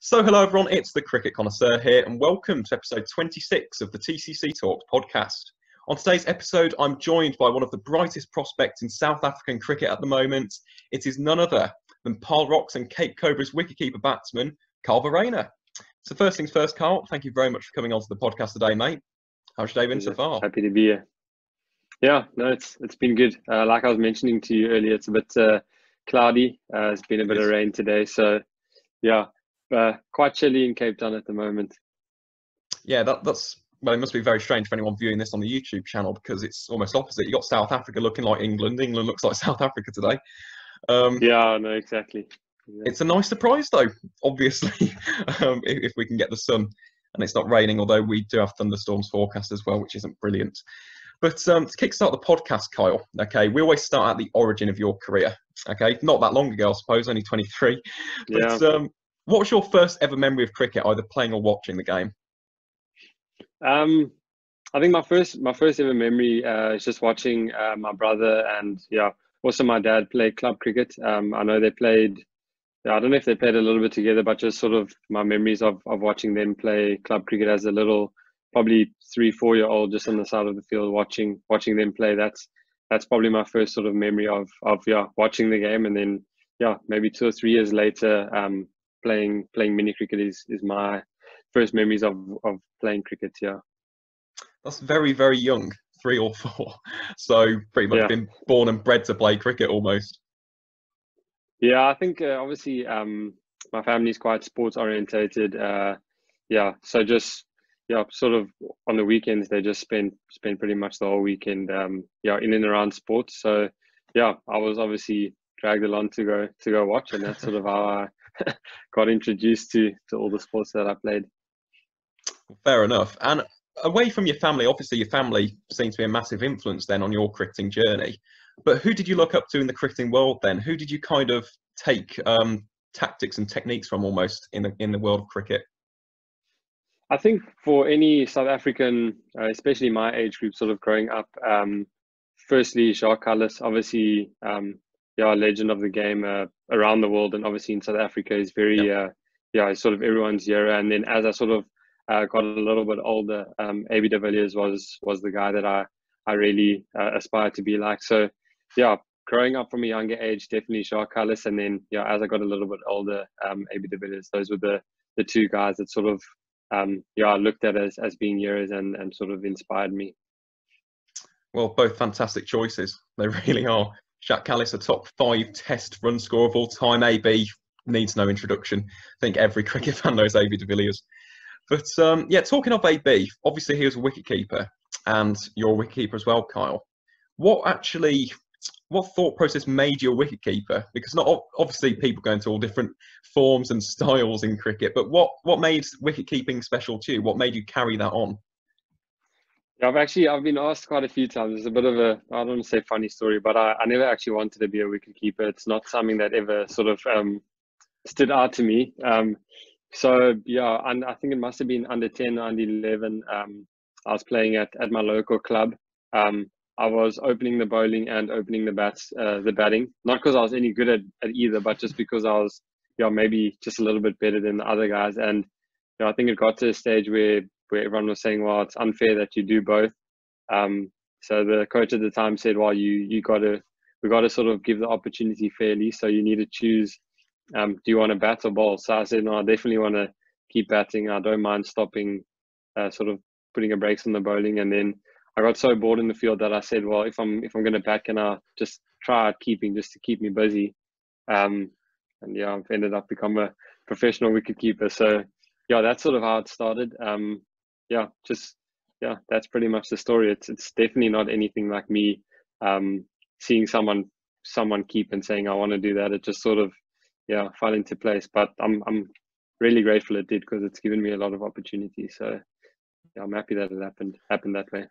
So hello everyone, it's the Cricket Connoisseur here and welcome to episode 26 of the TCC Talks podcast. On today's episode, I'm joined by one of the brightest prospects in South African cricket at the moment. It is none other than Paarl Rocks and Cape Cobras wicketkeeper batsman, Carl Verreynne. So first things first, Carl, thank you very much for coming onto the podcast today, mate. How's your day been so far? Happy to be here. Yeah, no, it's been good. Like I was mentioning to you earlier, it's a bit cloudy. It's been a bit of rain today, so yeah, quite chilly in Cape Town at the moment. Yeah, that's well, it must be very strange for anyone viewing this on the YouTube channel because it's almost opposite. You got South Africa looking like England. England looks like South Africa today. Yeah, no, exactly. It's a nice surprise, though. Obviously, if we can get the sun and it's not raining, although we do have thunderstorms forecast as well, which isn't brilliant. But to kickstart the podcast, Kyle, okay, we always start at the origin of your career, okay? Not that long ago, I suppose, only 23. But Yeah. what was your first ever memory of cricket, either playing or watching the game? I think my first ever memory is just watching my brother and also my dad play club cricket. I know they played. I don't know if they played a little bit together, but just sort of my memories of watching them play club cricket as a little, probably 3-4-year-old, just on the side of the field watching them play. That's probably my first sort of memory of watching the game, and then maybe 2 or 3 years later, playing mini cricket is my first memories of playing cricket. Yeah, that's very, very young, 3 or 4. So pretty much been born and bred to play cricket almost. Yeah, I think obviously my family's quite sports orientated. So just sort of on the weekends they just spend pretty much the whole weekend in and around sports. So I was obviously dragged along to go watch, and that's sort of how I got introduced to all the sports that I played. Fair enough. And away from your family, obviously your family seems to be a massive influence then on your cricketing journey. But who did you look up to in the cricketing world then? Who did you kind of take tactics and techniques from almost in the world of cricket? I think for any South African, especially my age group, sort of growing up, firstly, Jacques Kallis, obviously, a legend of the game around the world, and obviously in South Africa is very, sort of everyone's hero. And then as I sort of got a little bit older, AB de Villiers was the guy that I really aspired to be like. So, growing up from a younger age, definitely Jacques Kallis, and then as I got a little bit older, AB de Villiers. Those were the two guys that sort of I looked at as being heroes and sort of inspired me. Well, both fantastic choices. They really are. Jacques Kallis, a top 5 test run scorer of all time. AB needs no introduction. I think every cricket fan knows AB de Villiers. But talking of AB, obviously he was a wicketkeeper, and you're a wicketkeeper as well, Kyle. What thought process made you a wicketkeeper? Because not obviously people go into all different forms and styles in cricket, but what made wicketkeeping special to you? What made you carry that on? Yeah, I've been asked quite a few times. It's a bit of a, I don't want to say funny story, but I never actually wanted to be a wicketkeeper. It's not something that ever sort of stood out to me. And I think it must have been under 10, under 11. I was playing at my local club. I was opening the bowling and opening the batting. Not because I was any good at either, but just because I was, maybe just a little bit better than the other guys. And I think it got to a stage where everyone was saying, well, it's unfair that you do both. So the coach at the time said, well, we got to sort of give the opportunity fairly. So you need to choose, do you want to bat or bowl? So I said, no, I definitely want to keep batting. I don't mind stopping, sort of putting a brakes on the bowling. And then I got so bored in the field that I said, well, if I'm going to bat, can I just try out keeping just to keep me busy? I've ended up becoming a professional wicketkeeper. So that's sort of how it started. That's pretty much the story. It's definitely not anything like me seeing someone keep and saying I want to do that. It just sort of fell into place. But I'm really grateful it did, because it's given me a lot of opportunities. So I'm happy that it happened that way.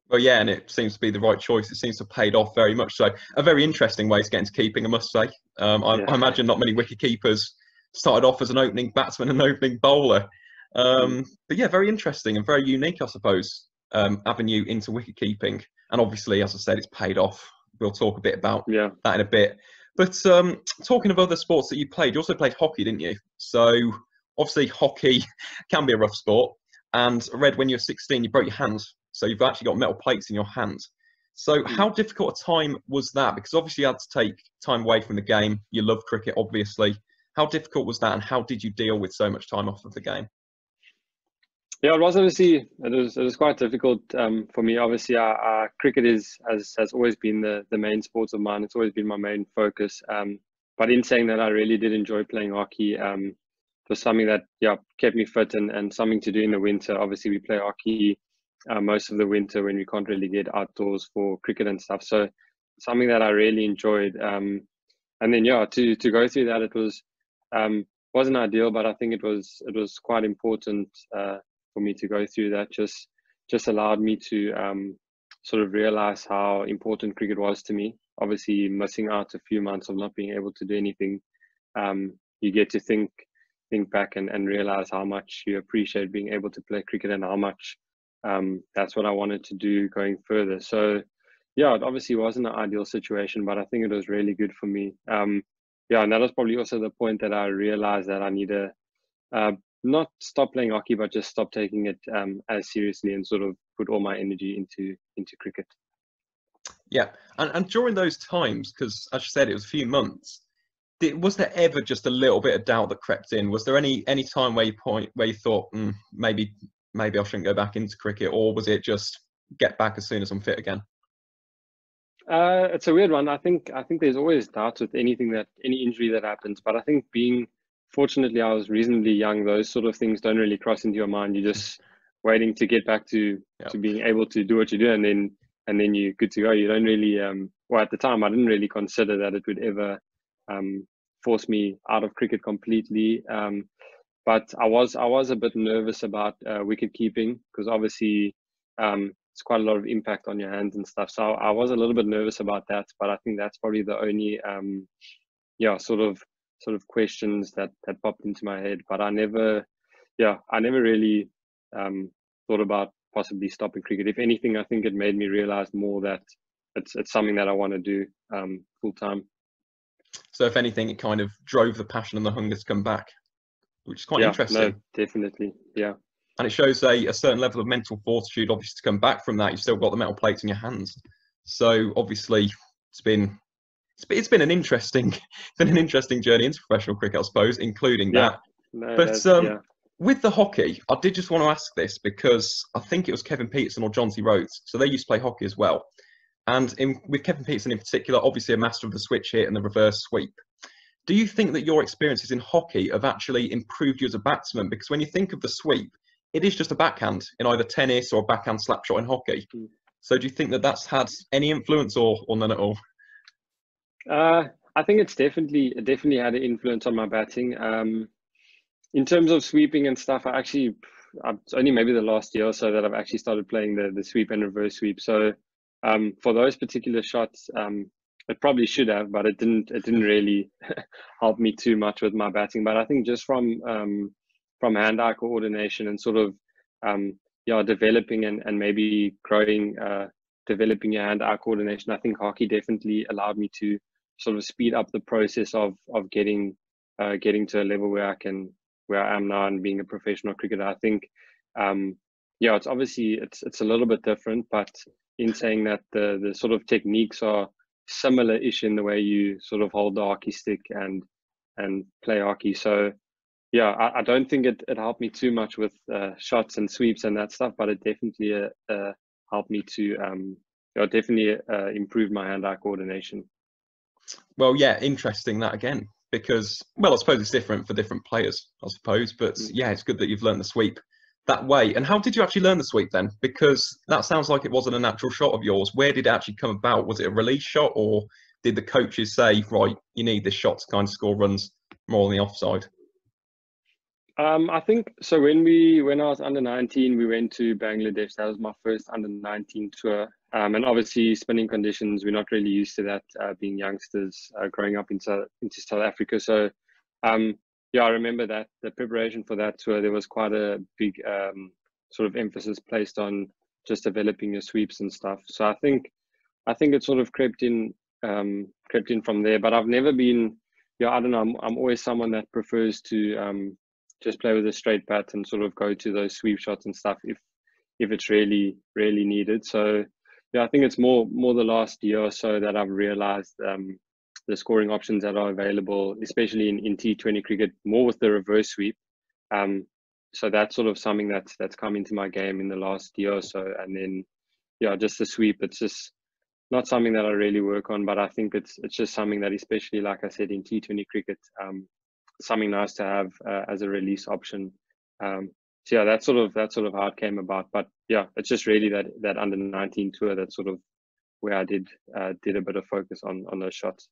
Well, yeah, and it seems to be the right choice. It seems to have paid off very much so. A very interesting way to get into keeping, I must say. I imagine not many wicket keepers started off as an opening batsman and opening bowler. But yeah, very interesting and very unique, I suppose, avenue into wicket keeping. And obviously, as I said, it's paid off. We'll talk a bit about that in a bit. But talking of other sports that you played, you also played hockey, didn't you? So Obviously, hockey can be a rough sport. And I read when you were 16, you broke your hand. So you've actually got metal plates in your hand. So how difficult a time was that? Because obviously you had to take time away from the game. You love cricket, obviously. How difficult was that, and how did you deal with so much time off of the game? Yeah, it was obviously it was quite difficult for me. Obviously, cricket has always been the main sport of mine. It's always been my main focus. But in saying that, I really did enjoy playing hockey. It was something that kept me fit and something to do in the winter. Obviously, we play hockey most of the winter when we can't really get outdoors for cricket and stuff. So something that I really enjoyed. And then to go through that, it was wasn't ideal, but I think it was quite important for me to go through that. Just allowed me to sort of realize how important cricket was to me. Obviously, missing out a few months of not being able to do anything, you get to think back and realize how much you appreciate being able to play cricket and how much that's what I wanted to do going further. So yeah, it obviously wasn't an ideal situation, but I think it was really good for me. And that was probably also the point that I realized that I need to not stop playing hockey, but just stop taking it as seriously and sort of put all my energy into cricket. Yeah, and during those times, because as you said, it was a few months. Was there ever just a little bit of doubt that crept in? Was there any time where you thought maybe I shouldn't go back into cricket, or was it just get back as soon as I'm fit again? It's a weird one. I think there's always doubts with any injury that happens, but I think fortunately I was reasonably young. Those sort of things don't really cross into your mind. You're just waiting to get back to being able to do what you do, and then you're good to go. You don't really well, at the time I didn't really consider that it would ever force me out of cricket completely. But I was a bit nervous about wicket keeping, because obviously it's quite a lot of impact on your hands and stuff. So I was a little bit nervous about that, but I think that's probably the only sort of questions that popped into my head. But I never really thought about possibly stopping cricket. If anything, I think it made me realize more that it's something that I want to do full time. So if anything, it kind of drove the passion and the hunger to come back, which is quite interesting. No, definitely, yeah. And it shows a certain level of mental fortitude, obviously, to come back from that. You've still got the metal plates in your hands. So obviously, it's been an interesting journey into professional cricket, I suppose, including that. No, but with the hockey, I did just want to ask this, because I think it was Kevin Peterson or John T. Rhodes. So they used to play hockey as well. And with Kevin Peterson in particular, obviously a master of the switch hit and the reverse sweep. Do you think that your experiences in hockey have actually improved you as a batsman? Because when you think of the sweep, it is just a backhand in either tennis or a backhand slap shot in hockey. So do you think that that's had any influence or none at all? I think it definitely had an influence on my batting. In terms of sweeping and stuff, it's only maybe the last year or so that I've actually started playing the sweep and reverse sweep. So for those particular shots, it probably should have, but it didn't really help me too much with my batting. But I think just from hand-eye coordination and sort of developing and maybe growing, developing your hand-eye coordination, I think hockey definitely allowed me to sort of speed up the process of getting to a level where I am now and being a professional cricketer. I think it's obviously it's a little bit different, but in saying that the sort of techniques are similar-ish in the way you sort of hold the hockey stick and play hockey. So I don't think it helped me too much with shots and sweeps and that stuff, but it definitely helped me to definitely improve my hand-eye coordination. Well, yeah, interesting that again, because, well, I suppose it's different for different players, I suppose, but yeah, it's good that you've learned the sweep that way. And how did you actually learn the sweep then? Because that sounds like it wasn't a natural shot of yours. Where did it actually come about? Was it a release shot, or did the coaches say, right, you need this shot to kind of score runs more on the offside? I think so. When I was under 19, we went to Bangladesh. That was my first under 19 tour. And obviously, spinning conditions, we're not really used to that, being youngsters growing up into South Africa. So, I remember that the preparation for that tour, there was quite a big sort of emphasis placed on just developing your sweeps and stuff. So I think it sort of crept in from there. But I've never been, I don't know. I'm always someone that prefers to just play with a straight bat and sort of go to those sweep shots and stuff if it's really needed. So yeah, I think it's more the last year or so that I've realized the scoring options that are available, especially in T20 cricket, more with the reverse sweep. So that's sort of something that's come into my game in the last year or so. And then yeah, just the sweep, it's just not something that I really work on, but I think it's just something that, especially like I said, in T20 cricket, something nice to have as a release option. So yeah, that's sort of how it came about. But yeah, it's just really that under 19 tour, that's sort of where I did a bit of focus on those shots.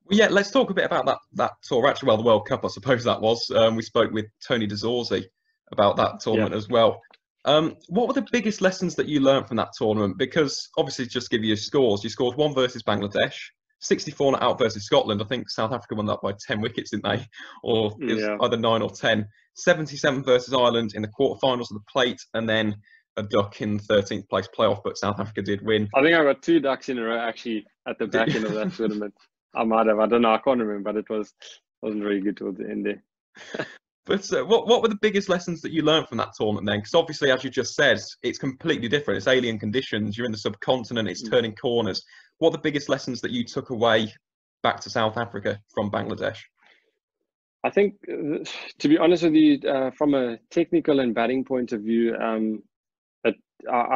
Well, yeah, let's talk a bit about that tour. Actually, well, the World Cup, I suppose that was. We spoke with Tony DeZorzi about that tournament as well. What were the biggest lessons that you learned from that tournament? Because obviously, just give you your scores. You scored 1 versus Bangladesh, 64 not out versus Scotland. I think South Africa won that by 10 wickets, didn't they? Or it was either 9 or 10. 77 versus Ireland in the quarterfinals of the Plate, and then a duck in 13th place playoff, but South Africa did win. I think I got 2 ducks in a row actually at the back end of that tournament. I might have. I don't know. I can't remember, but it wasn't very good towards the end there. But what were the biggest lessons that you learned from that tournament then? Because obviously, as you just said, it's completely different. It's alien conditions. You're in the subcontinent. It's turning corners. What are the biggest lessons that you took away back to South Africa from Bangladesh? I think, to be honest with you, from a technical and batting point of view, I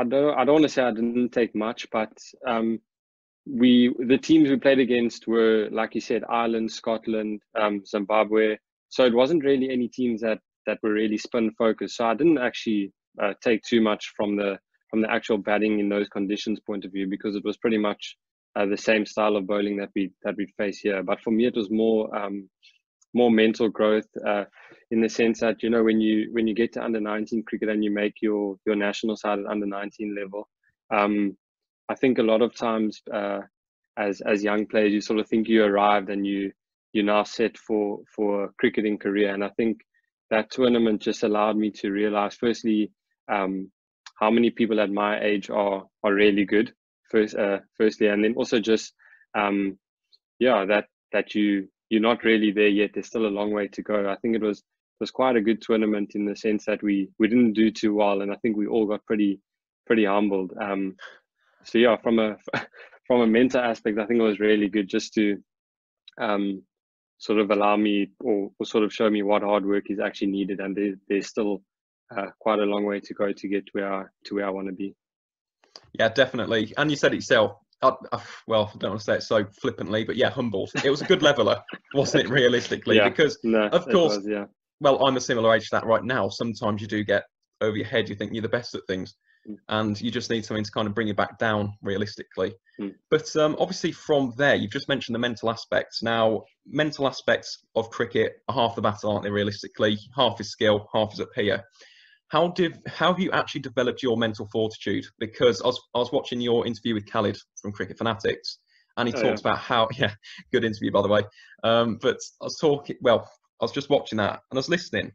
don't want to say I didn't take much, but the teams we played against were, like you said, Ireland, Scotland, Zimbabwe. So it wasn't really any teams that were really spin focused. So I didn't actually take too much from the actual batting in those conditions point of view, because it was pretty much the same style of bowling that we'd face here. But for me, it was more mental growth in the sense that, you know, when you get to under 19 cricket and you make your national side at under 19 level, I think a lot of times as young players, you sort of think you arrived and you're now set for a cricketing career. And I think that tournament just allowed me to realize, firstly, how many people at my age are really good, firstly, and then also just that you're not really there yet. There's still a long way to go. I think it was quite a good tournament in the sense that we didn't do too well, and I think we all got pretty humbled. So yeah, from a mental aspect, I think it was really good just to sort of allow me or sort of show me what hard work is actually needed, and there's still quite a long way to go to get where I want to be. Yeah, definitely. And you said it yourself. Well, I don't want to say it so flippantly, but yeah, humbled. It was a good leveler, wasn't it, realistically? Yeah, because, of course, well, I'm a similar age to that right now. Sometimes you do get over your head. You think you're the best at things, and you just need something to kind of bring you back down, realistically. But obviously from there, you've just mentioned the mental aspects. Now, mental aspects of cricket are half the battle, aren't they, realistically? Half is skill, half is up here. How have you actually developed your mental fortitude? Because I was watching your interview with Khalid from Cricket Fanatics, and he talks about how, good interview, by the way. But I was just watching that, and I was listening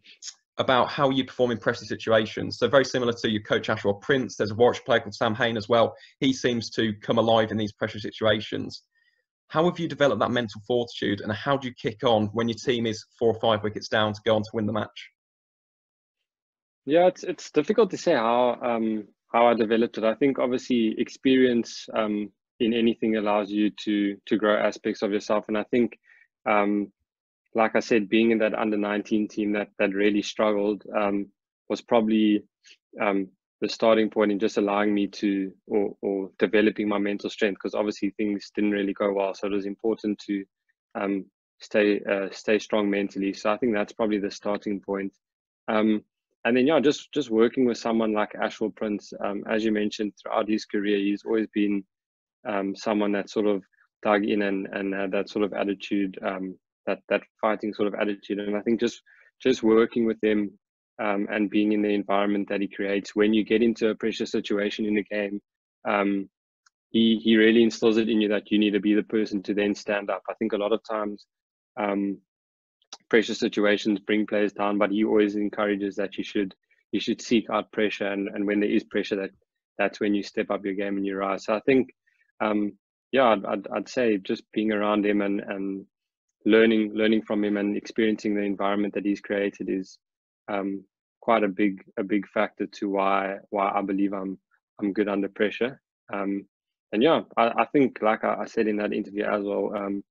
about how you perform in pressure situations. So very similar to your coach Ashwell Prince. There's a Warwickshire player called Sam Hain as well. He seems to come alive in these pressure situations. How have you developed that mental fortitude, and how do you kick on when your team is 4 or 5 wickets down to go on to win the match? Yeah, it's difficult to say how I developed it. I think obviously experience in anything allows you to grow aspects of yourself, and I think like I said, being in that under 19 team that really struggled was probably the starting point in just allowing me to or developing my mental strength, because obviously things didn't really go well, so it was important to stay strong mentally. So I think that's probably the starting point. And then, just working with someone like Ashwell Prince, as you mentioned, throughout his career, he's always been someone that sort of dug in and had that sort of attitude, that fighting sort of attitude. And I think just working with him and being in the environment that he creates, when you get into a pressure situation in the game, he really instills it in you that you need to be the person to then stand up. I think a lot of times pressure situations bring players down, but he always encourages that you should seek out pressure, and when there is pressure, that's when you step up your game and you rise. So I think I'd say just being around him and learning from him and experiencing the environment that he's created is quite a big factor to why I believe I'm good under pressure. And yeah, I think, like I said in that interview as well,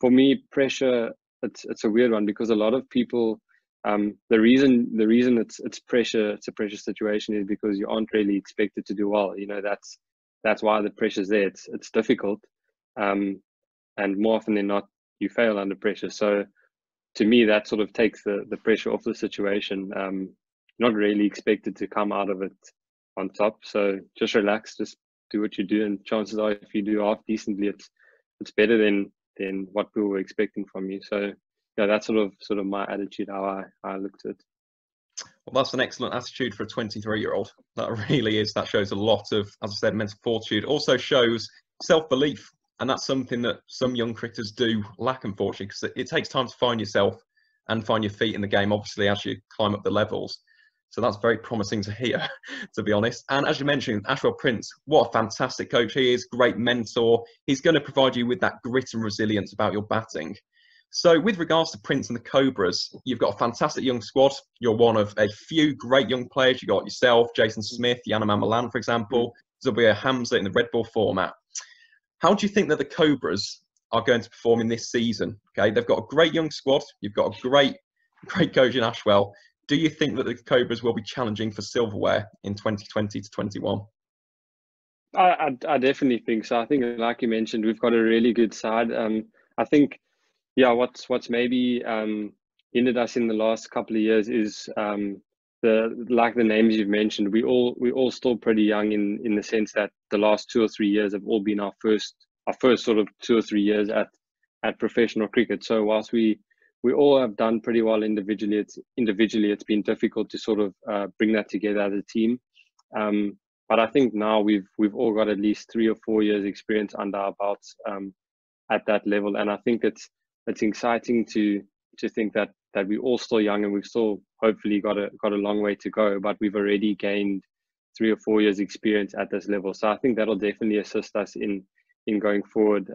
for me, pressure, it's a weird one, because a lot of people, the reason it's pressure, it's a pressure situation, is because you aren't really expected to do well. You know, that's why the pressure's there. It's difficult, and more often than not, you fail under pressure. So to me, that sort of takes the pressure off the situation. You're not really expected to come out of it on top. So just relax, just do what you do, and chances are, if you do half decently, it's better than what people were expecting from you. So yeah, that's sort of my attitude, how I looked at it. Well, that's an excellent attitude for a 23-year-old. That really is. That shows a lot of, as I said, mental fortitude. Also shows self-belief. And that's something that some young cricketers do lack, unfortunately, because it takes time to find yourself and find your feet in the game, obviously, as you climb up the levels. So that's very promising to hear, to be honest. And as you mentioned, Ashwell Prince, what a fantastic coach he is, great mentor. He's going to provide you with that grit and resilience about your batting. So with regards to Prince and the Cobras, you've got a fantastic young squad. You're one of a few great young players. You've got yourself, Jason Smith, Yanaman Milan, for example, Zubir Hamza in the red ball format. How do you think that the Cobras are going to perform in this season? Okay, they've got a great young squad. You've got a great coach in Ashwell. Do you think that the Cobras will be challenging for silverware in 2020 to 21? I definitely think so. I think, like you mentioned, we've got a really good side. I think, yeah, what's maybe hindered us in the last couple of years is the names you've mentioned. We all still pretty young in the sense that the last 2 or 3 years have all been our first sort of 2 or 3 years at professional cricket. So whilst we all have done pretty well individually, it's been difficult to sort of bring that together as a team. But I think now we've all got at least 3 or 4 years experience under our belts at that level, and I think it's exciting to think that we're all still young, and we've still hopefully got a long way to go, but we've already gained 3 or 4 years experience at this level. So I think that'll definitely assist us in going forward.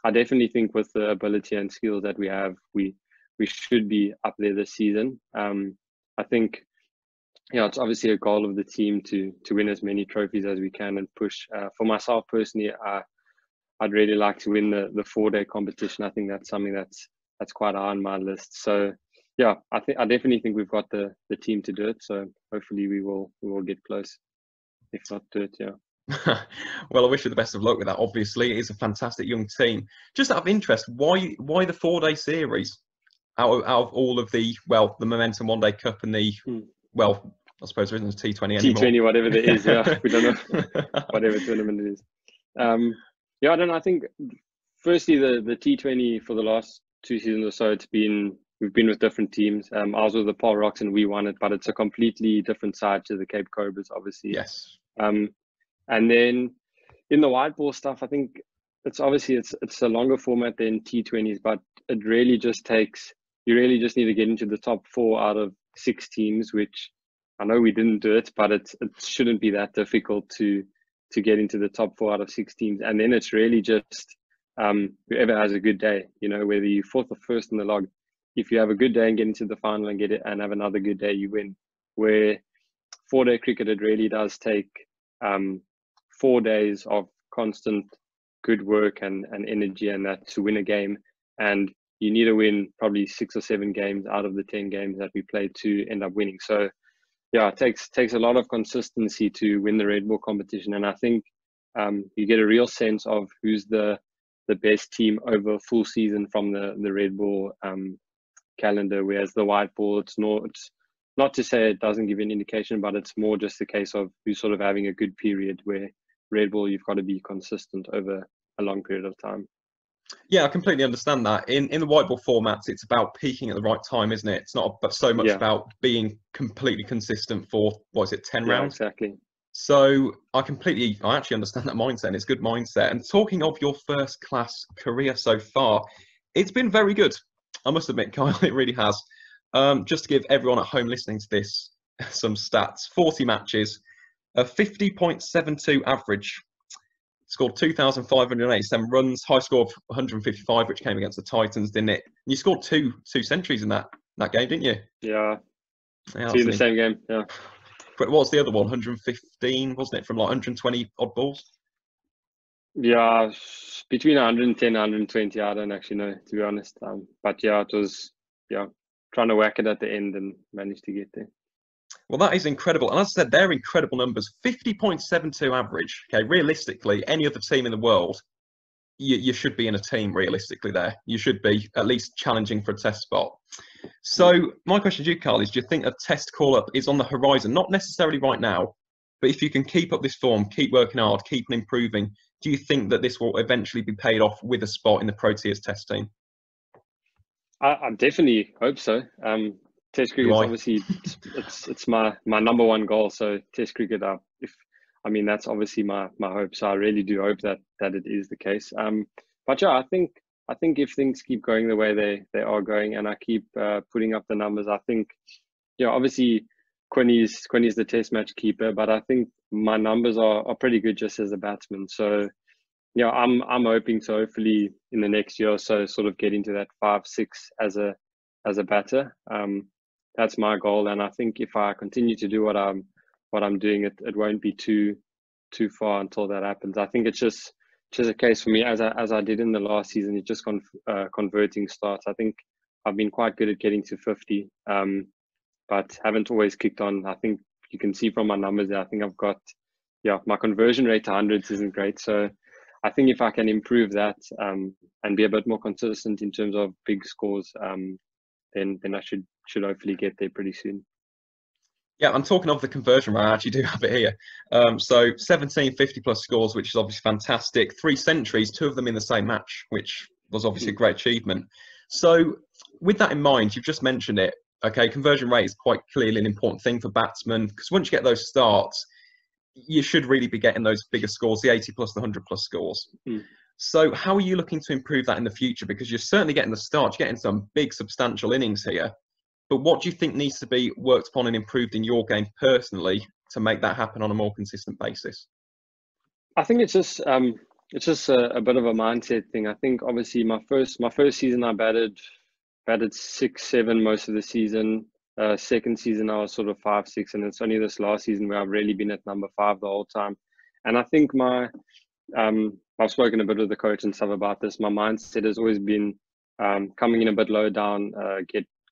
I definitely think with the ability and skills that we have, we should be up there this season. I think, yeah, it's obviously a goal of the team to win as many trophies as we can and push. For myself personally, I'd really like to win the 4-day competition. I think that's something that's quite high on my list. So yeah, I definitely think we've got the team to do it. So hopefully we will get close, if not do it. Yeah. Well, I wish you the best of luck with that. Obviously, it is a fantastic young team. Just out of interest, why the 4-day series out of all of the Momentum 1-Day Cup and the I suppose there isn't a T20 anymore. T20, whatever there is, yeah. We don't know whatever tournament it is. Yeah, I don't know. I think firstly the T20 for the last 2 seasons or so, we've been with different teams. I was with the Paul Rocks and we won it, but it's a completely different side to the Cape Cobras, obviously. Yes. And then in the white ball stuff, I think it's a longer format than T20s, but it really just you really just need to get into the top 4 out of 6 teams, which I know we didn't do it, but it shouldn't be that difficult to get into the top 4 out of 6 teams. And then it's really just whoever has a good day, you know, whether you're 4th or 1st in the log, if you have a good day and get into the final and get it and have another good day, you win. Where 4-day cricket, it really does take 4 days of constant good work and energy and that to win a game. And you need to win probably 6 or 7 games out of the 10 games that we played to end up winning. So yeah, it takes a lot of consistency to win the red ball competition. And I think you get a real sense of who's the best team over a full season from the red ball calendar, whereas the white ball, it's not to say it doesn't give an indication, but it's more just a case of who's sort of having a good period, where red ball, you've got to be consistent over a long period of time. Yeah, I completely understand that. In the white ball formats, it's about peaking at the right time, isn't it? It's not so much about being completely consistent for, 10 rounds? Exactly. So I actually understand that mindset, and it's a good mindset. And talking of your first class career so far, it's been very good. I must admit, Kyle, it really has. Just to give everyone at home listening to this some stats, 40 matches, a 50.72 average, scored 2,587 runs, high score of 155, which came against the Titans, didn't it? You scored two centuries in that game, didn't you? Yeah. Yeah, Two in the same game. Yeah. But what's the other one? 115, wasn't it, from like 120 odd balls? Yeah, between 110 and 120. I don't actually know, to be honest. But yeah, it was trying to whack it at the end and managed to get there. Well, that is incredible. And as I said, they're incredible numbers. 50.72 average. Okay, realistically, any other team in the world, you should be in a team realistically there. You should be at least challenging for a test spot. So my question to you, Carl, is do you think a test call-up is on the horizon? Not necessarily right now, but if you can keep up this form, keep working hard, keep improving, do you think that this will eventually be paid off with a spot in the Proteas test team? I definitely hope so. Test cricket is obviously it's my number one goal. So Test cricket, that's obviously my hope. So I really do hope that it is the case. But yeah, I think if things keep going the way they are going, and I keep putting up the numbers, I think obviously Quinny's the Test match keeper, but I think my numbers are pretty good just as a batsman. So I'm hoping to hopefully in the next year or so sort of get into that 5-6 as a batter. That's my goal, and I think if I continue to do what I'm doing, it won't be too far until that happens. I think it's just a case for me, as I did in the last season, it's just converting starts. I think I've been quite good at getting to 50, but haven't always kicked on. I think you can see from my numbers there, I think I've got my conversion rate to hundreds isn't great. So I think if I can improve that and be a bit more consistent in terms of big scores, then I should hopefully get there pretty soon. Yeah, I'm talking of the conversion rate. I actually do have it here. So 17 50-plus scores, which is obviously fantastic. 3 centuries, 2 of them in the same match, which was obviously a great achievement. So with that in mind, you've just mentioned it. Okay, conversion rate is quite clearly an important thing for batsmen, because once you get those starts, you should really be getting those bigger scores, the 80-plus, the 100-plus scores. So how are you looking to improve that in the future? Because you're certainly getting the start, you're getting some big, substantial innings here. But what do you think needs to be worked upon and improved in your game personally to make that happen on a more consistent basis? I think it's just a bit of a mindset thing. I think obviously my first season I batted 6-7 most of the season. Second season I was sort of 5-6, and it's only this last season where I've really been at number 5 the whole time. And I think I've spoken a bit with the coach and stuff about this. My mindset has always been coming in a bit lower down,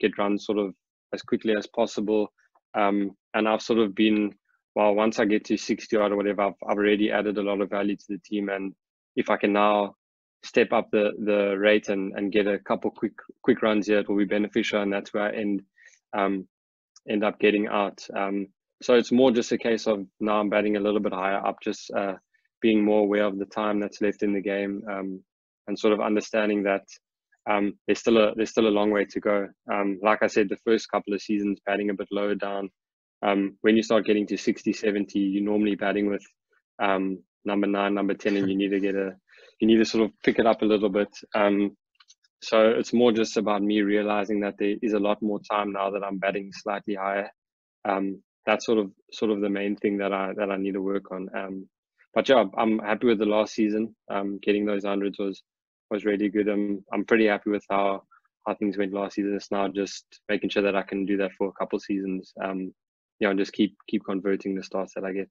get runs sort of as quickly as possible. And I've sort of been, once I get to 60 odd or whatever, I've already added a lot of value to the team. And if I can now step up the rate and get a couple quick runs here, it will be beneficial, and that's where I end up getting out. So it's more just a case of now I'm batting a little bit higher up, just being more aware of the time that's left in the game, and sort of understanding that there's still a long way to go. Like I said, the first couple of seasons batting a bit lower down. When you start getting to 60, 70, you're normally batting with number 9, number 10, and you need to sort of pick it up a little bit. So it's more just about me realizing that there is a lot more time now that I'm batting slightly higher. That's sort of the main thing that I need to work on. But yeah, I'm happy with the last season. Getting those hundreds was really good. I'm pretty happy with how things went last season. It's now just making sure that I can do that for a couple of seasons. And just keep converting the starts that I get.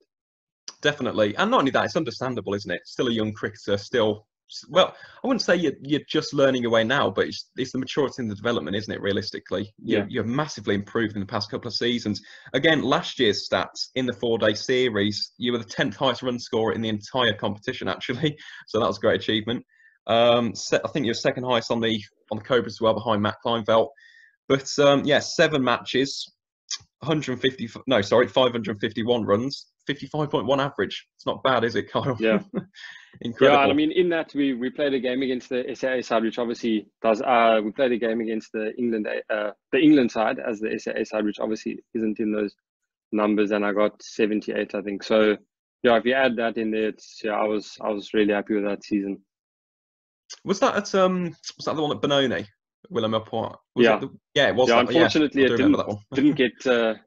Definitely, and not only that, it's understandable, isn't it? Still a young cricketer, still. Well, I wouldn't say you're just learning your way now, but it's the maturity in the development, isn't it? Realistically, you're massively improved in the past couple of seasons. Again, last year's stats in the 4-day series, you were the 10th highest run scorer in the entire competition, actually. So that was a great achievement. I think you're second highest on the Cobras as well, behind Matt Kleinveld. But 7 matches, 551 runs, 55.1 average. It's not bad, is it, Kyle? Yeah. Incredible. Yeah, and I mean, in that we played a game against the SAA side, which obviously does. We played a game against the England side as the SAA side, which obviously isn't in those numbers, and I got 78, I think. So yeah, if you add that in there, I was really happy with that season. Was that at the one at Benoni? Willem Apport? Yeah. It was. Yeah, unfortunately, it didn't get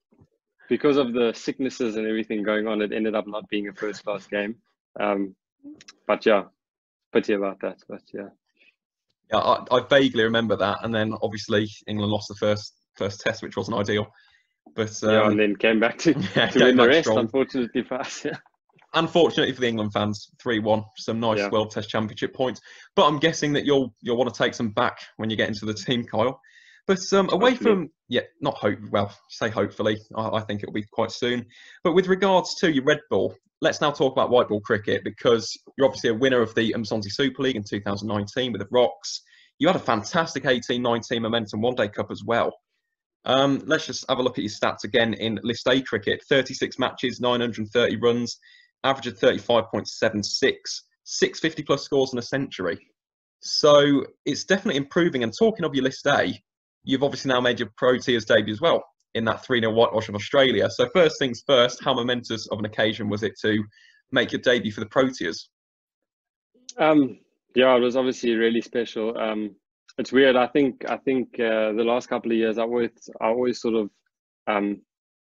because of the sicknesses and everything going on. It ended up not being a first class game. But yeah, pity about that. But yeah. I vaguely remember that, and then obviously England lost the first test, which wasn't ideal. But yeah, and then came back to yeah, to came win the back rest. strong. Unfortunately for us. Unfortunately for the England fans, 3-1, some nice Yeah, World Test Championship points. But I'm guessing that you'll want to take some back when you get into the team, Kyle. But away hopefully. from, yeah, not hope, well, say hopefully, I think it'll be quite soon. But with regards to your red ball, let's now talk about white ball cricket, because you're obviously a winner of the Mzonsi Super League in 2019 with the Rocks. You had a fantastic 18-19 Momentum One Day Cup as well. Let's just have a look at your stats again in List A cricket. 36 matches, 930 runs, average of 35.76, 650 plus scores and a century. So it's definitely improving. And talking of your List A, you've obviously now made your Pro Tiers debut as well in that 3-0 whitewash of Australia. So first things first, how momentous of an occasion was it to make your debut for the Pro Tiers? Yeah, it was obviously really special. It's weird. I think the last couple of years, I always sort of,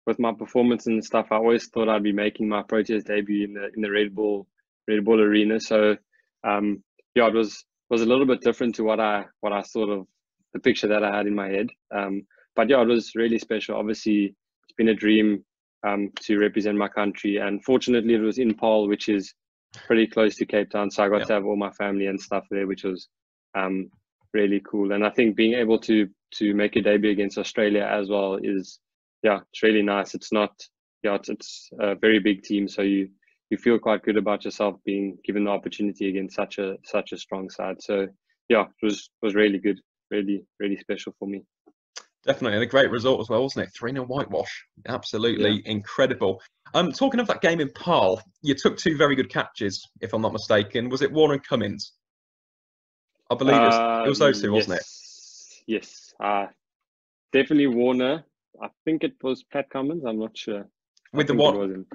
with my performance and stuff, I always thought I'd be making my Pro Tiers debut in the red ball arena. So, yeah, it was a little bit different to what I sort of the picture that I had in my head. But yeah, it was really special. Obviously, it's been a dream to represent my country, and fortunately, it was in Paarl, which is pretty close to Cape Town, so I got to have all my family and stuff there, which was really cool. And I think being able to make a debut against Australia as well is, yeah, it's really nice. It's not, yeah, it's a very big team, so you feel quite good about yourself being given the opportunity against such a strong side. So yeah, it was really good, really special for me. Definitely, and a great result as well, wasn't it? 3-0 whitewash. Absolutely Yeah. Incredible. Talking of that game in Paarl, you took two very good catches, if I'm not mistaken. Was it Warner and Cummins? I believe it was those two, wasn't it? Yes. Definitely Warner. I think it was Pat Cummins. I'm not sure. With the think it one, was him.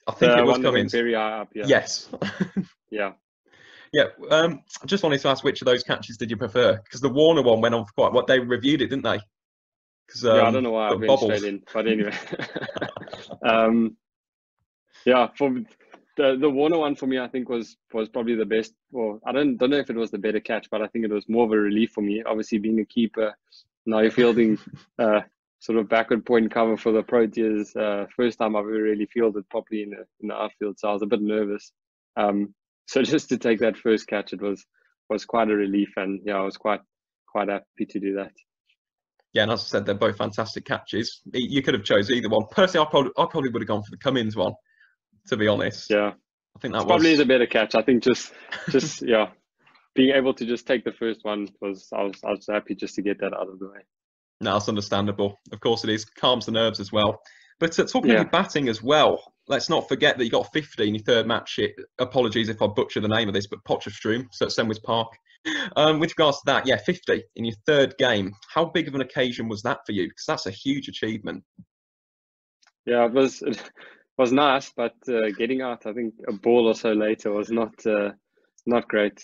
I think The it was one that went Cummins. very high up. Yeah. Yes. Yeah. Yeah. I just wanted to ask, which of those catches did you prefer? Because the Warner one went on for quite what they reviewed it, didn't they? Because Yeah. I don't know why I got went bobbles. straight in, but anyway. Yeah. For the Warner one for me, I think was probably the best. Well, I don't know if it was the better catch, but I think it was more of a relief for me. Obviously, being a keeper, now you're fielding sort of backward point cover for the Pro Tiers. First time I've ever really fielded properly in the outfield, so I was a bit nervous. So just to take that first catch, it was quite a relief, and yeah, I was quite happy to do that. Yeah, and as I said, they're both fantastic catches. You could have chose either one. Personally, I probably would have gone for the Cummins one, to be honest. Yeah, I think that probably was the better catch. I think just yeah, being able to just take the first one I was happy just to get that out of the way. no, it's understandable. Of course, it is calms the nerves as well. But talking of Yeah. your batting as well, let's not forget that you got 50 in your third match. Apologies if I butcher the name of this, but Potchefstroom, so at Senwis Park. With regards to that, yeah, 50 in your third game. How big of an occasion was that for you? Because that's a huge achievement. Yeah, it was nice, but getting out, I think a ball or so later was not great.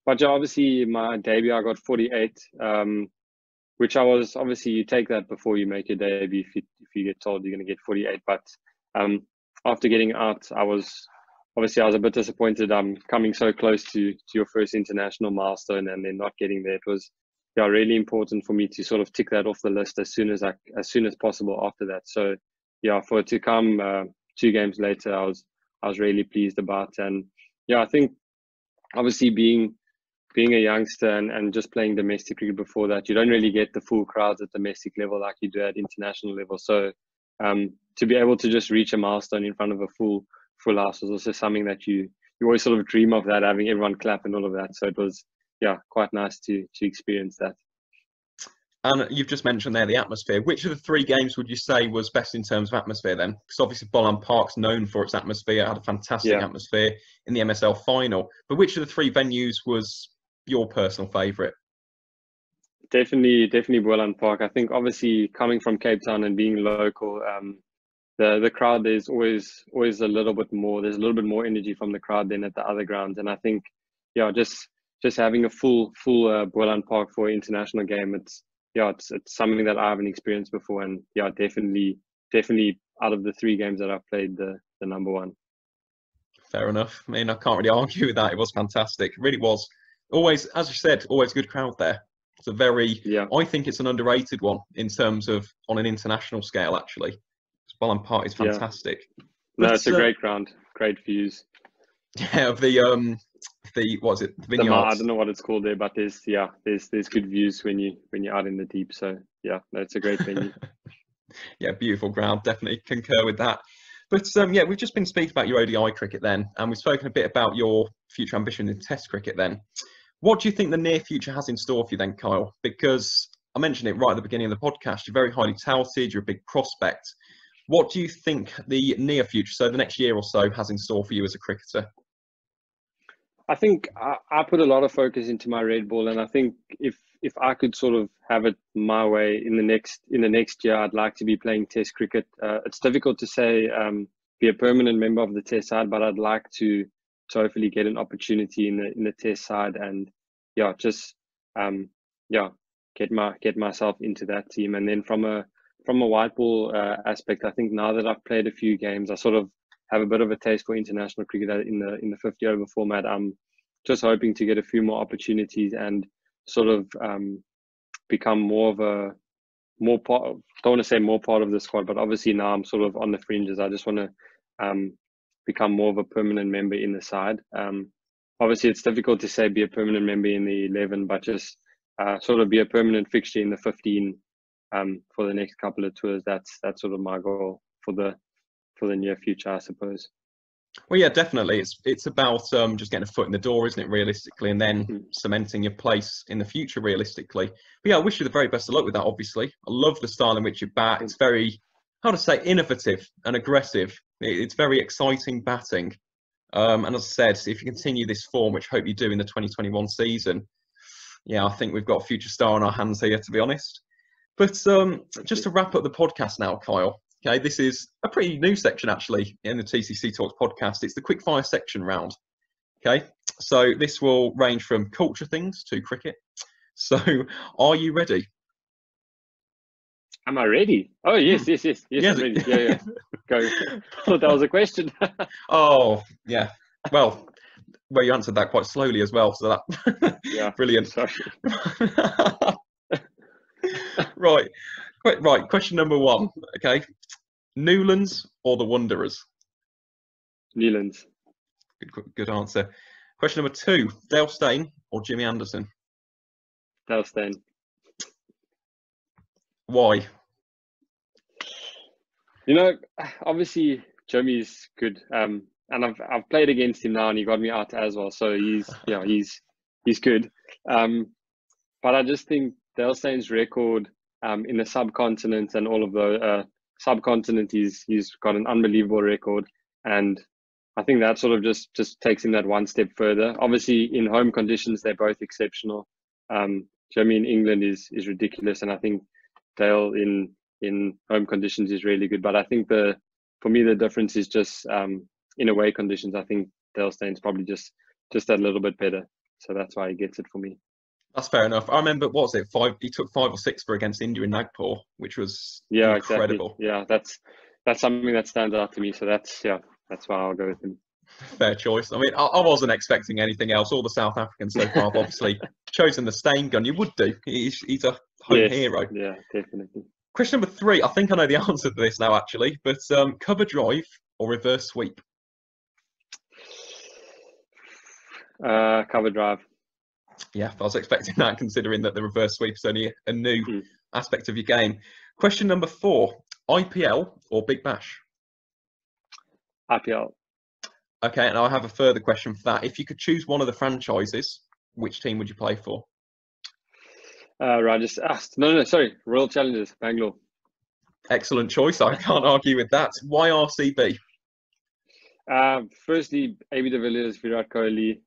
But yeah, obviously my debut, I got 48, which I was obviously you take that before you make your debut if you get told you're going to get 48. But after getting out, I was a bit disappointed. I'm coming so close to your first international milestone and then not getting there. It was really important for me to sort of tick that off the list as soon as possible after that. So yeah, for it to come 2 games later, I was really pleased about. And yeah, I think obviously being a youngster and just playing domestic cricket before that, you don't really get the full crowds at domestic level like you do at international level. So to be able to just reach a milestone in front of a full house was also something that you always sort of dream of, that having everyone clap and all of that. So it was quite nice to experience that. And you've just mentioned there the atmosphere. Which of the 3 games would you say was best in terms of atmosphere then? Because obviously Boland Park's known for its atmosphere. It had a fantastic atmosphere in the MSL final. But which of the 3 venues was your personal favourite? Definitely Boland Park. I think obviously coming from Cape Town and being local, the crowd, there's always a little bit more. There's a little bit more energy from the crowd than at the other grounds. And I think, just having a full Boland Park for an international game, it's something that I haven't experienced before. And definitely out of the 3 games that I've played, the number one. Fair enough. I mean, I can't really argue with that. It was fantastic. It really was. Always, as you said, always good crowd there. It's a very, Yeah. I think it's an underrated one in terms of on an international scale, actually. Spalham Park is Yeah. fantastic. No, But, it's a great ground, great views. yeah, of the what is it, I vineyards? don't know what it's called there, but there's good views when you're out in the deep. So yeah, no, it's a great venue. Yeah, beautiful ground. Definitely concur with that. But yeah, we've just been speaking about your ODI cricket then, and we've spoken a bit about your future ambition in Test cricket then. What do you think the near future has in store for you then, Kyle? Because I mentioned it right at the beginning of the podcast, you're very highly touted, you're a big prospect. What do you think the near future, so the next year or so, has in store for you as a cricketer? I think I put a lot of focus into my red ball, and I think if I could sort of have it my way in the next year, I'd like to be playing Test cricket. It's difficult to say be a permanent member of the Test side, but I'd like to hopefully get an opportunity in the Test side, and yeah, just get myself into that team. And then from a white ball aspect, I think now that I've played a few games, I sort of have a bit of a taste for international cricket in the 50 over format. I'm just hoping to get a few more opportunities and sort of become more part of, don't want to say more part of the squad, but obviously now I'm sort of on the fringes. I just want to become more of a permanent member in the side. Obviously it's difficult to say be a permanent member in the 11, but just sort of be a permanent fixture in the 15 for the next couple of tours. That's sort of my goal for the near future, I suppose. Well, yeah, definitely. It's about just getting a foot in the door, isn't it, realistically, and then cementing your place in the future, realistically. But yeah, I wish you the very best of luck with that, obviously. I love the style in which you bat. It's very, how to say, innovative and aggressive. It's very exciting batting. And as I said, if you continue this form, which I hope you do in the 2021 season, yeah, I think we've got a future star on our hands here, to be honest. But just to wrap up the podcast now, Kyle, okay, this is a pretty new section actually in the TCC Talks podcast. It's the quickfire section round. Okay, so this will range from culture things to cricket. So, are you ready? Am I ready? Oh yes, I'm ready. Yeah. Go. I thought that was a question. Oh yeah. Well, you answered that quite slowly as well. So that yeah, brilliant. Sorry. Right. Question number 1. Okay, Newlands or the Wanderers? Newlands. Good answer. Question number 2, Dale Steyn or Jimmy Anderson? Dale Steyn. Why? You know, obviously Jimmy's good, and I've played against him now, and he got me out as well. So he's good. But I just think Dale Steyn's record in the subcontinent and all of the subcontinent, he's got an unbelievable record, and I think that sort of just takes him that one step further. Obviously, in home conditions, they're both exceptional. Jimmy in England is ridiculous, and I think Dale in home conditions is really good. But I think for me the difference is just in away conditions. I think Dale Steyn's probably just that little bit better, so that's why he gets it for me. That's fair enough. I remember, what was it? 5? He took 5 or 6 for against India in Nagpur, which was incredible. Exactly. Yeah, that's something that stands out to me. So that's why I'll go with him. Fair choice. I mean, I wasn't expecting anything else. All the South Africans so far have obviously chosen the Steyn gun. You would do. He's a home hero. Yeah, definitely. Question number 3. I think I know the answer to this now, actually. But cover drive or reverse sweep? Cover drive. Yeah, I was expecting that, considering that the reverse sweep is only a new aspect of your game. Question number 4. IPL or Big Bash? IPL. Okay, and I have a further question for that. If you could choose one of the franchises, which team would you play for? Rajasthan. No, sorry. Royal Challengers, Bangalore. Excellent choice. I can't argue with that. Why RCB? Firstly, AB de Villiers, Virat Kohli,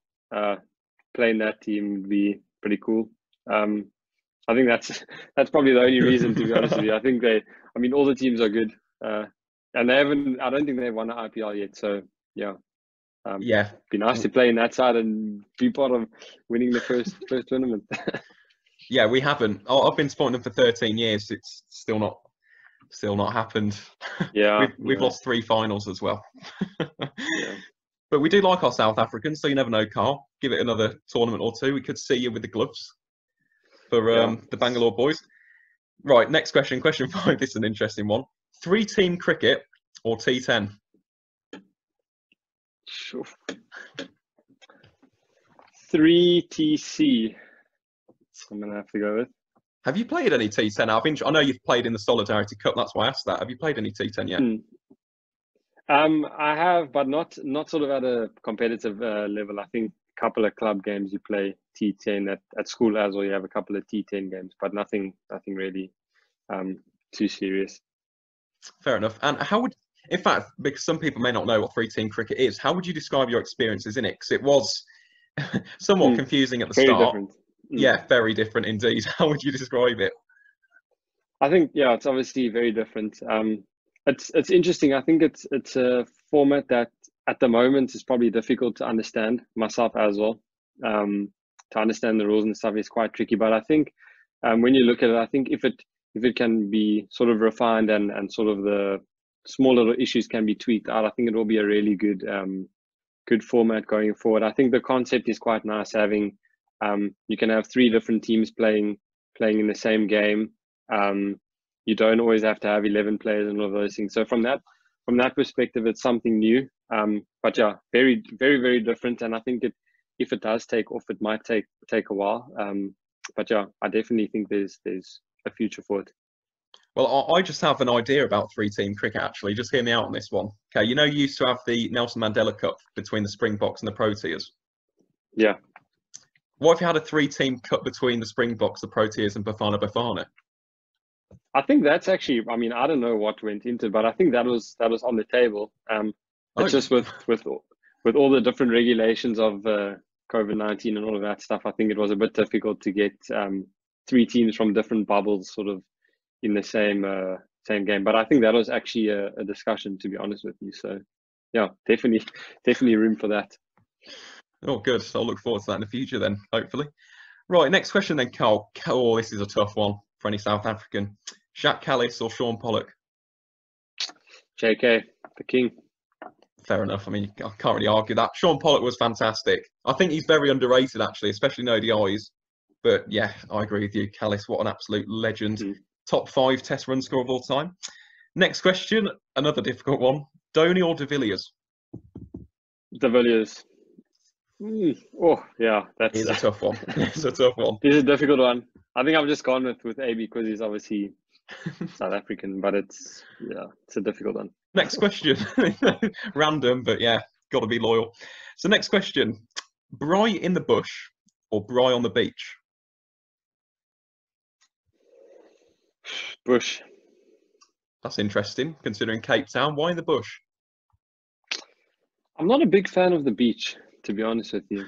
playing that team would be pretty cool. I think that's probably the only reason, to be honest with you. I think all the teams are good, and they haven't. I don't think they've won an IPL yet. So yeah, be nice to play in that side and be part of winning the first tournament. Yeah, we haven't. I've been supporting them for 13 years. It's still not happened. Yeah, we've lost 3 finals as well. But we do like our South Africans, so you never know, Carl. Give it another tournament or 2. We could see you with the gloves. for the Bangalore boys. Right, next question. Question 5. This is an interesting one. 3-team cricket or T10? Sure. 3 TC. I'm going to have to go with. Have you played any T10? I know you've played in the Solidarity Cup. That's why I asked that. Have you played any T10 yet? I have, but not sort of at a competitive level. I think a couple of club games you play T10 at school as well. You have a couple of T10 games, but nothing really too serious. Fair enough. And how would, in fact, because some people may not know what 3-team cricket is, how would you describe your experiences in it? Because it was somewhat confusing at the start. Different. Yeah, very different indeed. How would you describe it? I think, it's obviously very different. It's interesting. I think it's a format that at the moment is probably difficult to understand, myself as well. To understand the rules and stuff is quite tricky. But I think when you look at it, I think if it can be sort of refined and sort of the small little issues can be tweaked out, I think it will be a really good format going forward. I think the concept is quite nice, having you can have 3 different teams playing in the same game. You don't always have to have 11 players and all of those things. So from that perspective, it's something new. But yeah, very, very, very different. And I think if it does take off, it might take a while. But yeah, I definitely think there's a future for it. Well, I just have an idea about 3-team cricket, actually. Just hear me out on this one. Okay, you used to have the Nelson Mandela Cup between the Springboks and the Proteas. Yeah. What if you had a 3-team cup between the Springboks, the Proteas, and Bafana Bafana? I think that's actually, I don't know what went into it, but I think that was on the table. It's just with all the different regulations of COVID-19 and all of that stuff, I think it was a bit difficult to get 3 teams from different bubbles sort of in the same game. But I think that was actually a discussion, to be honest with you. So yeah, definitely room for that. Oh, good. So I'll look forward to that in the future then, hopefully. Right, next question then, Carl. Oh, this is a tough one for any South African. Jacques Kallis or Sean Pollock? JK, the king. Fair enough. I can't really argue that. Sean Pollock was fantastic. I think he's very underrated, actually, especially in ODIs. But yeah, I agree with you. Kallis, what an absolute legend. Top 5 Test run score of all time. Next question, another difficult one. Dhoni or de Villiers? De Villiers. Oh, yeah. It's a tough one. It's a tough one. This is a difficult one. I think I've just gone with AB because he's obviously South African, but it's a difficult one. Next question. Random, but yeah, got to be loyal. So next question. Braai in the bush or braai on the beach? Bush. That's interesting, considering Cape Town. Why in the bush? I'm not a big fan of the beach, to be honest with you.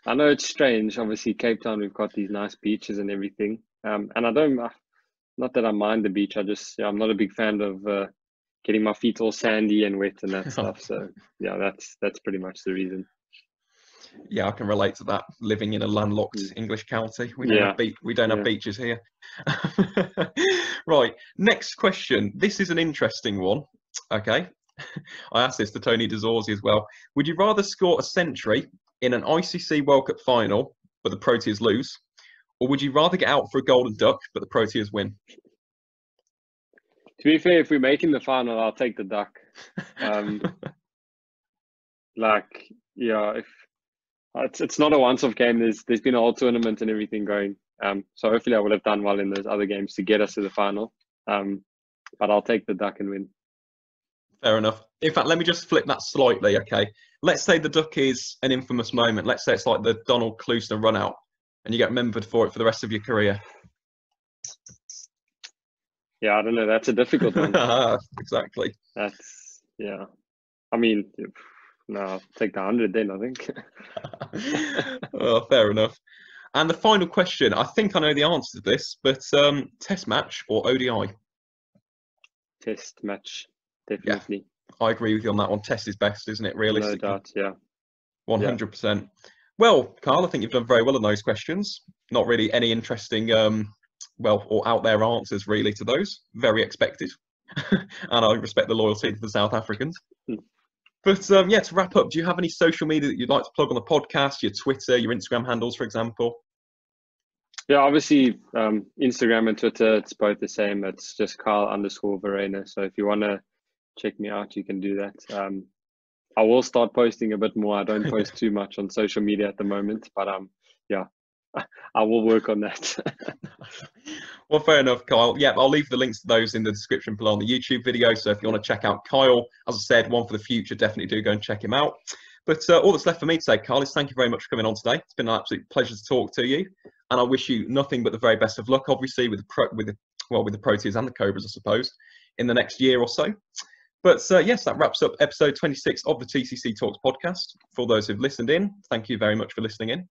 I know it's strange. Obviously, Cape Town, we've got these nice beaches and everything. And I don't, not that I mind the beach. I'm not a big fan of getting my feet all sandy and wet and that stuff. So yeah, that's pretty much the reason. Yeah, I can relate to that. Living in a landlocked English county, we don't have beaches here. Right, next question. This is an interesting one. Okay, I asked this to Tony DeZorzi as well. Would you rather score a century in an ICC World Cup final, but the Proteas lose, or would you rather get out for a golden duck, but the Proteas win? To be fair, if we're making the final, I'll take the duck. If it's not a once-off game. There's been a whole tournament and everything going. So hopefully I would have done well in those other games to get us to the final. But I'll take the duck and win. Fair enough. In fact, let me just flip that slightly, okay? Let's say the duck is an infamous moment. Let's say it's like the Donald Clouston run out and you get remembered for it for the rest of your career. Yeah, I don't know. That's a difficult one. Exactly. No, I'll take the 100 then, I think. Well, fair enough. And the final question, I think I know the answer to this, but Test match or ODI? Test match, definitely. Yeah, I agree with you on that one. Test is best, isn't it, realistically? No doubt, yeah. 100%. Yeah. Well, Carl, I think you've done very well on those questions. Not really any interesting, or out there answers really to those. Very expected. And I respect the loyalty to the South Africans. But to wrap up, do you have any social media that you'd like to plug on the podcast, your Twitter, your Instagram handles, for example? Yeah, obviously, Instagram and Twitter, it's both the same. It's just Kyle_Verreynne. So if you want to check me out, you can do that. I will start posting a bit more. I don't post too much on social media at the moment, but yeah, I will work on that. Well, fair enough, Kyle. Yeah, I'll leave the links to those in the description below on the YouTube video. So if you want to check out Kyle, as I said, one for the future, definitely do go and check him out. But all that's left for me to say, Kyle, is thank you very much for coming on today. It's been an absolute pleasure to talk to you, and I wish you nothing but the very best of luck, obviously, with the Proteas and the Cobras, I suppose, in the next year or so. But yes, that wraps up episode 26 of the TCC Talks podcast. For those who've listened in, thank you very much for listening in.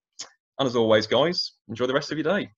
And as always, guys, enjoy the rest of your day.